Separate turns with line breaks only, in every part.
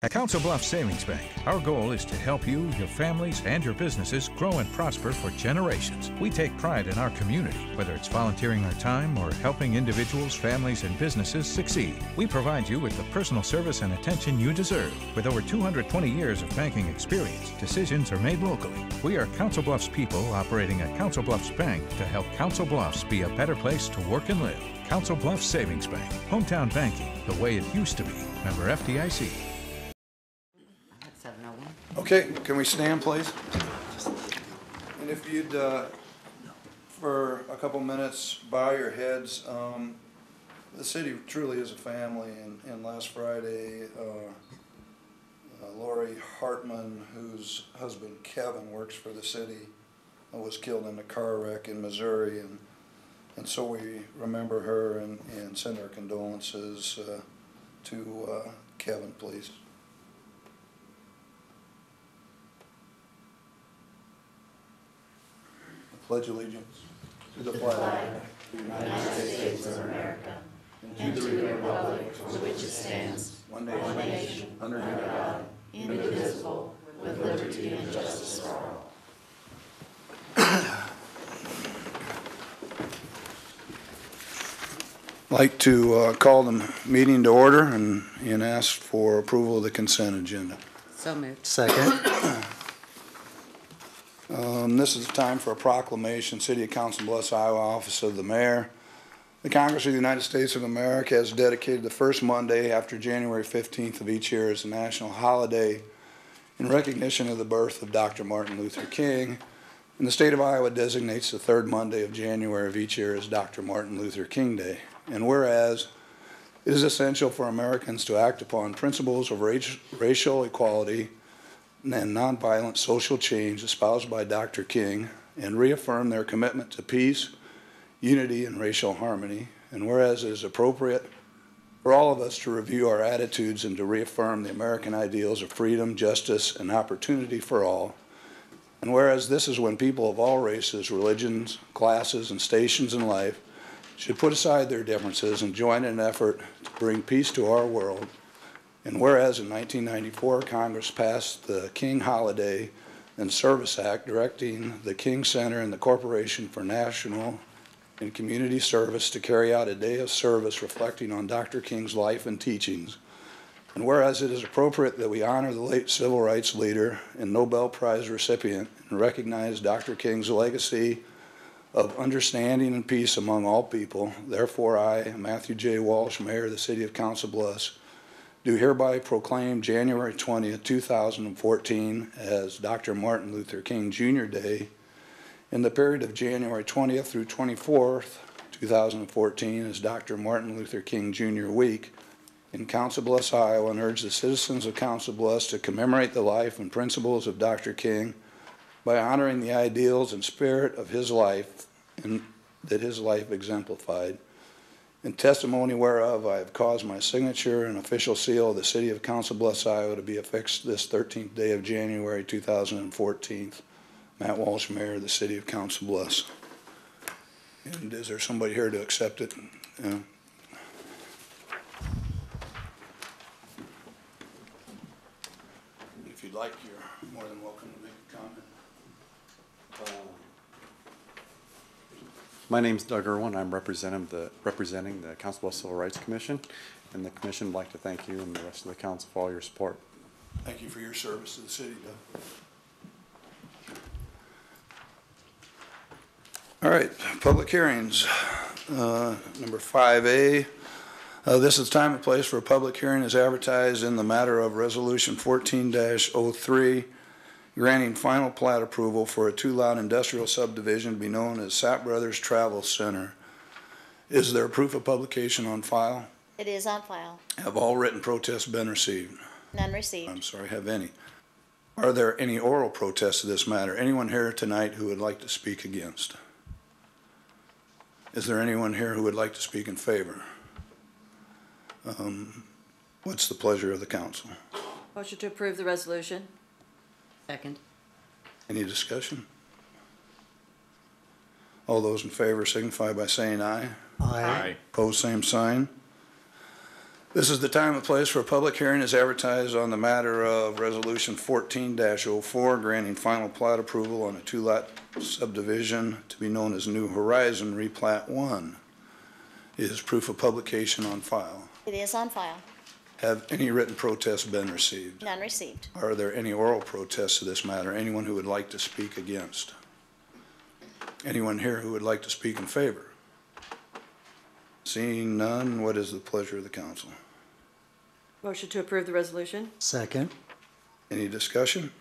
At Council Bluffs Savings Bank, our goal is to help you, your families, and your businesses grow and prosper for generations. We take pride in our community, whether it's volunteering our time or helping individuals, families, and businesses succeed. We provide you with the personal service and attention you deserve. With over 220 years of banking experience, decisions are made locally. We are Council Bluffs people operating at Council Bluffs Bank to help Council Bluffs be a better place to work and live. Council Bluffs Savings Bank, hometown banking, the way it used to be. Member FDIC.
Okay, can we stand, please? And if you'd, for a couple minutes, bow your heads. The city truly is a family, and last Friday, Lori Hartman, whose husband Kevin works for the city, was killed in a car wreck in Missouri, and so we remember her and send our condolences to Kevin, please. Pledge allegiance to the flag of the United States of America and to the republic for which it stands, one nation, under God, indivisible, with liberty and justice for all. I'd like to call the meeting to order and ask for approval of the consent agenda.
So moved.
Second.
This is the time for a proclamation. City of Council Bluffs, Iowa, Office of the Mayor. The Congress of the United States of America has dedicated the first Monday after January 15th of each year as a national holiday in recognition of the birth of Dr. Martin Luther King. And the state of Iowa designates the third Monday of January of each year as Dr. Martin Luther King Day. And whereas it is essential for Americans to act upon principles of racial equality and nonviolent social change espoused by Dr. King and reaffirm their commitment to peace, unity, and racial harmony. And whereas it is appropriate for all of us to review our attitudes and to reaffirm the American ideals of freedom, justice, and opportunity for all. And whereas this is when people of all races, religions, classes, and stations in life should put aside their differences and join in an effort to bring peace to our world. And whereas in 1994, Congress passed the King Holiday and Service Act directing the King Center and the Corporation for National and Community Service to carry out a day of service reflecting on Dr. King's life and teachings. And whereas it is appropriate that we honor the late civil rights leader and Nobel Prize recipient and recognize Dr. King's legacy of understanding and peace among all people, therefore I, Matthew J. Walsh, Mayor of the City of Council Bluffs, do hereby proclaim January 20th, 2014 as Dr. Martin Luther King Jr. Day. In the period of January 20th through 24th, 2014 as Dr. Martin Luther King Jr. Week in Council Bluffs, Iowa, and urge the citizens of Council Bluffs to commemorate the life and principles of Dr. King by honoring the ideals and spirit of his life and that his life exemplified. In testimony whereof, I have caused my signature and official seal of the City of Council Bluffs, Iowa, to be affixed this 13th day of January 2014. Matt Walsh, Mayor of the City of Council Bluffs. And is there somebody here to accept it? If you'd like, you're more than welcome to make a comment.
My name's Doug Irwin. I'm representing the Council Bluffs Civil Rights Commission, and the Commission would like to thank you and the rest of the council for all your support.
Thank you for your service to the city, Doug. All right, public hearings. Number 5A. This is time and place for a public hearing as advertised in the matter of Resolution 14-03, granting final plat approval for a 2-lot industrial subdivision to be known as Sapp Brothers Travel Center. Is there proof of publication on file?
It is on file.
Have all written protests been received?
None received.
I'm sorry, have any? Are there any oral protests to this matter? Anyone here tonight who would like to speak against? Is there anyone here who would like to speak in favor? What's the pleasure of the council?
Motion to approve the resolution. Second.
Any discussion? All those in favor signify by saying aye.
Aye.
Opposed, same sign. This is the time and place for a public hearing as advertised on the matter of Resolution 14-04, granting final plat approval on a two-lot subdivision to be known as New Horizon Replat 1. Is proof of publication on file?
It is on file.
Have any written protests been received?
None received.
Are there any oral protests to this matter? Anyone who would like to speak against? Anyone here who would like to speak in favor? Seeing none, what is the pleasure of the council?
Motion to approve the resolution?
Second.
Any discussion?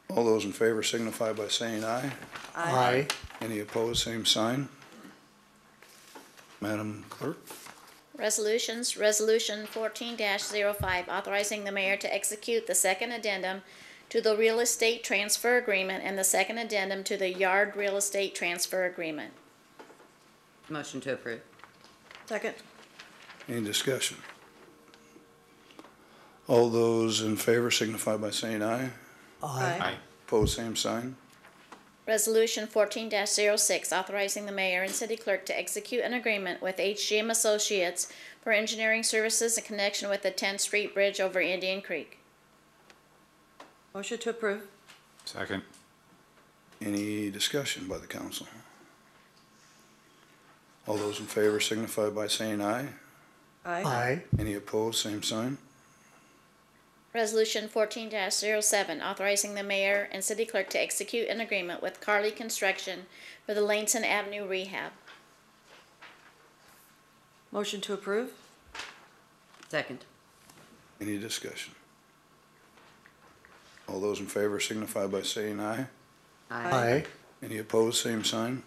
All those in favor signify by saying aye.
Aye.
Any opposed, same sign. Madam Clerk?
Resolutions, Resolution 14-05, authorizing the mayor to execute the second addendum to the real estate transfer agreement and the second addendum to the yard real estate transfer agreement.
Motion to approve.
Second?
Any discussion? All those in favor signify by saying aye.
Aye.
Opposed, same sign.
Resolution 14-06, authorizing the mayor and city clerk to execute an agreement with HGM Associates for engineering services in connection with the 10th Street Bridge over Indian Creek.
Motion to approve?
Second.
Any discussion by the council? All those in favor signify by saying aye.
Aye.
Any opposed, same sign.
Resolution 14-07, authorizing the mayor and city clerk to execute an agreement with Carly Construction for the Langston Avenue rehab.
Motion to approve?
Second.
Any discussion? All those in favor signify by saying aye.
Aye.
Any opposed, same sign.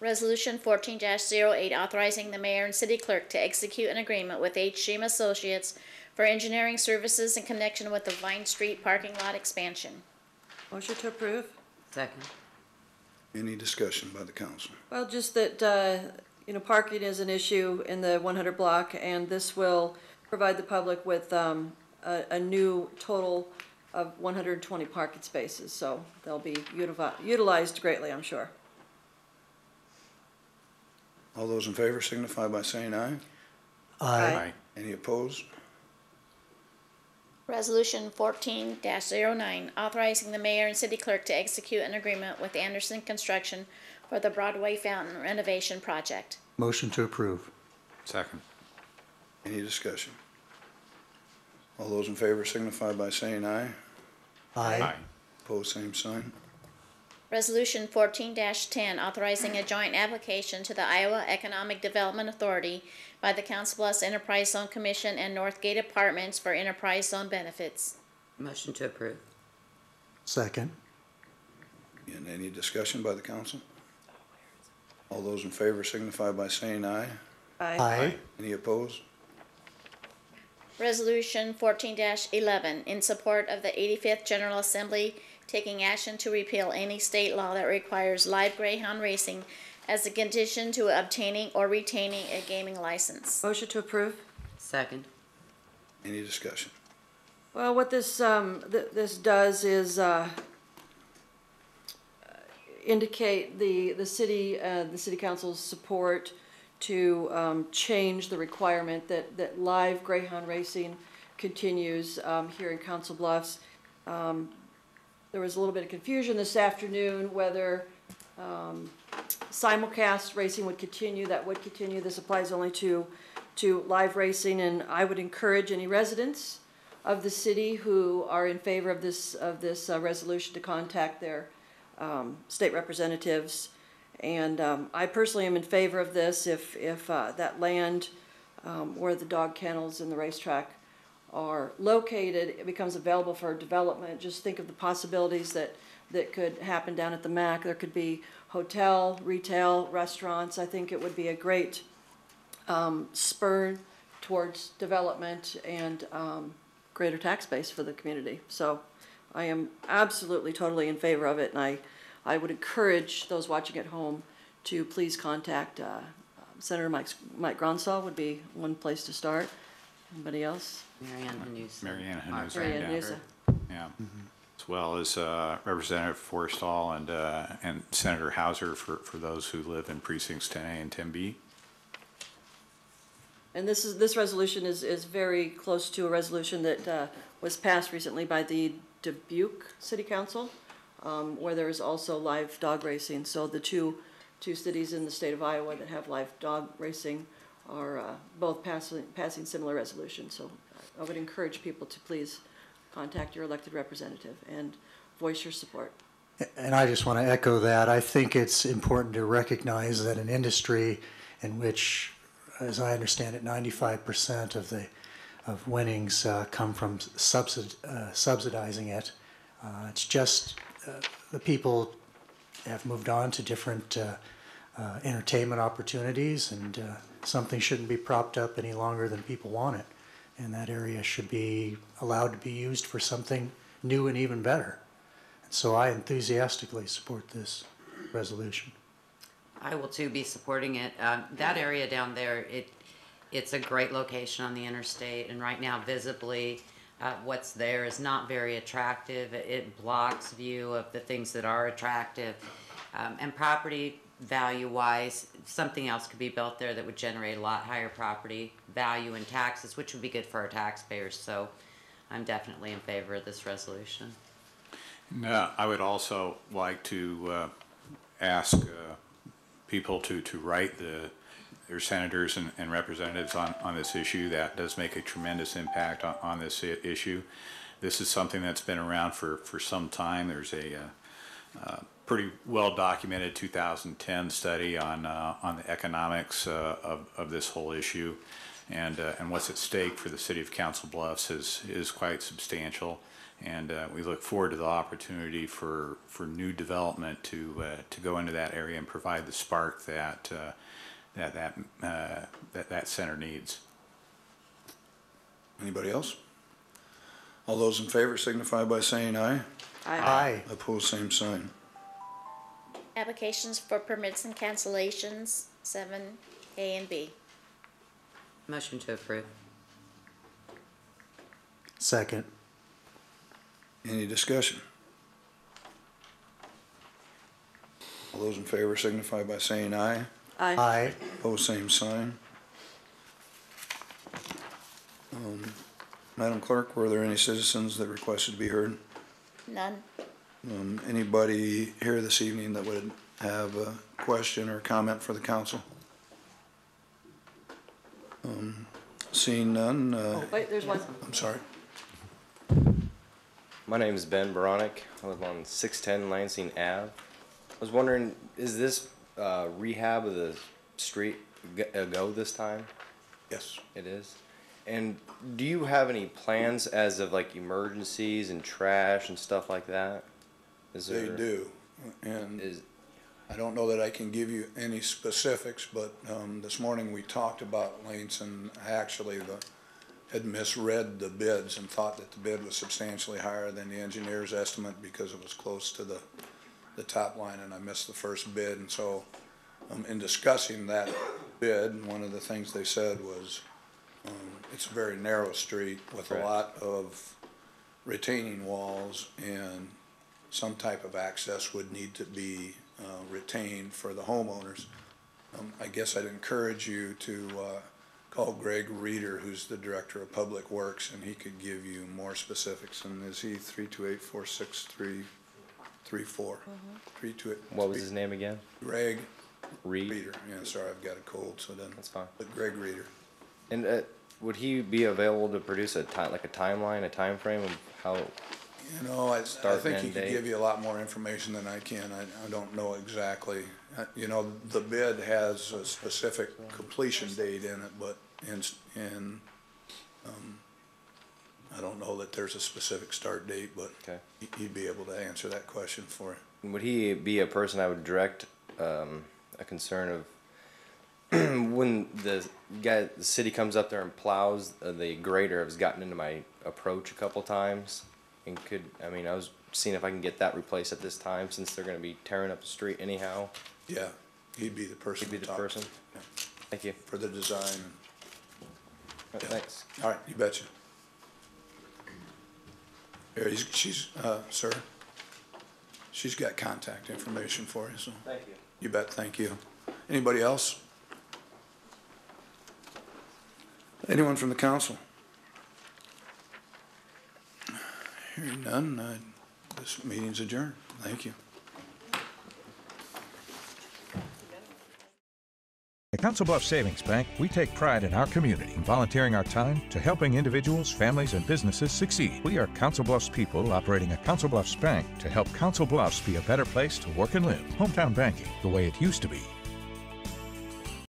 Resolution 14-08, authorizing the mayor and city clerk to execute an agreement with HGM Associates for engineering services in connection with the Vine Street parking lot expansion.
Motion to approve?
Second.
Any discussion by the council?
Well, just that, parking is an issue in the 100 block, and this will provide the public with a new total of 120 parking spaces, so they'll be utilized greatly, I'm sure.
All those in favor signify by saying aye.
Aye.
Any opposed?
Resolution 14-09, authorizing the mayor and city clerk to execute an agreement with Anderson Construction for the Broadway Fountain renovation project.
Motion to approve.
Second.
Any discussion? All those in favor signify by saying aye.
Aye.
Opposed, same sign.
Resolution 14-10, authorizing a joint application to the Iowa Economic Development Authority by the Council Bluffs Enterprise Zone Commission and Northgate Apartments for enterprise zone benefits.
Motion to approve.
Second.
And any discussion by the council? All those in favor signify by saying aye.
Aye.
Any opposed?
Resolution 14-11, in support of the 85th General Assembly taking action to repeal any state law that requires live greyhound racing as a condition to obtaining or retaining a gaming license.
Motion to approve?
Second.
Any discussion?
Well, what this this does is indicate the city council's support to change the requirement that live greyhound racing continues here in Council Bluffs. There was a little bit of confusion this afternoon whether simulcast racing would continue. That would continue. This applies only to live racing, and I would encourage any residents of the city who are in favor of this resolution to contact their state representatives. And I personally am in favor of this if that land where the dog kennels and the racetrack are located, it becomes available for development. Just think of the possibilities that could happen down at the MAC. There could be hotel, retail, restaurants. I think it would be a great spur towards development and greater tax base for the community. So I am absolutely, totally in favor of it, and I would encourage those watching at home to please contact Senator Mike Gronsall would be one place to start. Anybody else?
Marianne Hanusa.
Marianne Hanusa.
Marianne
yeah.
Hanusa.
Yeah. As well as Representative Forrestal and Senator Hauser for those who live in precincts 10A and 10B.
And this resolution is very close to a resolution that was passed recently by the Dubuque City Council, where there is also live dog racing. So the two cities in the state of Iowa that have live dog racing are both passing similar resolutions. So I would encourage people to please contact your elected representative and voice your support.
And I just want to echo that. I think it's important to recognize that an industry in which, as I understand it, 95% of winnings come from subsidizing it. It's just the people have moved on to different entertainment opportunities, and something shouldn't be propped up any longer than people want it. And that area should be allowed to be used for something new and even better. So I enthusiastically support this resolution.
I will too be supporting it. That area down there, it's a great location on the interstate, and right now visibly what's there is not very attractive. It blocks view of the things that are attractive. And property value wise, something else could be built there that would generate a lot higher property value and taxes, which would be good for our taxpayers. So I'm definitely in favor of this resolution.
No, I would also like to ask people to write their senators and representatives on this issue. That does make a tremendous impact on this issue. This is something that's been around for some time. There's a pretty well documented 2010 study on the economics of this whole issue, and what's at stake for the city of Council Bluffs is quite substantial. And we look forward to the opportunity for new development to go into that area and provide the spark that center needs.
Anybody else? All those in favor signify by saying aye.
Aye.
Opposed, same sign.
Applications for permits and cancellations, 7A and B.
Motion to approve.
Second.
Any discussion? All those in favor signify by saying aye.
Aye.
Opposed, same sign. Madam Clerk, were there any citizens that requested to be heard?
None.
Anybody here this evening that would have a question or comment for the council? Seeing none,
Wait, there's one.
I'm sorry.
My name is Ben Baronic. I live on 610 Lansing Ave. I was wondering, is this rehab of the street a go this time?
Yes.
It is. And do you have any plans as of like emergencies and trash and stuff like that?
They do, and
Is
I don't know that I can give you any specifics, but this morning we talked about Lansing. Actually, had misread the bids and thought that the bid was substantially higher than the engineer's estimate because it was close to the top line, and I missed the first bid. And so in discussing that bid, one of the things they said was it's a very narrow street with a lot of retaining walls, and some type of access would need to be retained for the homeowners. I guess I'd encourage you to call Greg Reeder, who's the Director of Public Works, and he could give you more specifics. And is he 328-46334? 328.
what was his name again?
Greg
Reed.
Reeder. Yeah, sorry, I've got a cold, so then.
That's fine.
But Greg Reeder.
And would he be available to produce a timeline, a time frame of how?
You know, I
Start
think
and
he
end
could
date.
give you a lot more information than I can. I don't know exactly. You know, the bid has a specific completion date in it, but I don't know that there's a specific start date, but
Okay.
he'd be able to answer that question for you.
Would he be a person I would direct a concern of when the city comes up there and plows, the grader has gotten into my approach a couple times, and I was seeing if I can get that replaced at this time since they're going to be tearing up the street anyhow.
Yeah, he'd be the person
He'd be
to
the
talk to.
person.
Yeah,
Thank you.
for the design.
Right, thanks.
All right, you betcha. Here, sir, she's got contact information for you, so.
Thank you.
You bet, thank you. Anybody else? Anyone from the council? Hearing none, this meeting's adjourned. Thank you.
At Council Bluffs Savings Bank, we take pride in our community and volunteering our time to helping individuals, families, and businesses succeed. We are Council Bluffs people operating a Council Bluffs bank to help Council Bluffs be a better place to work and live. Hometown banking, the way it used to be.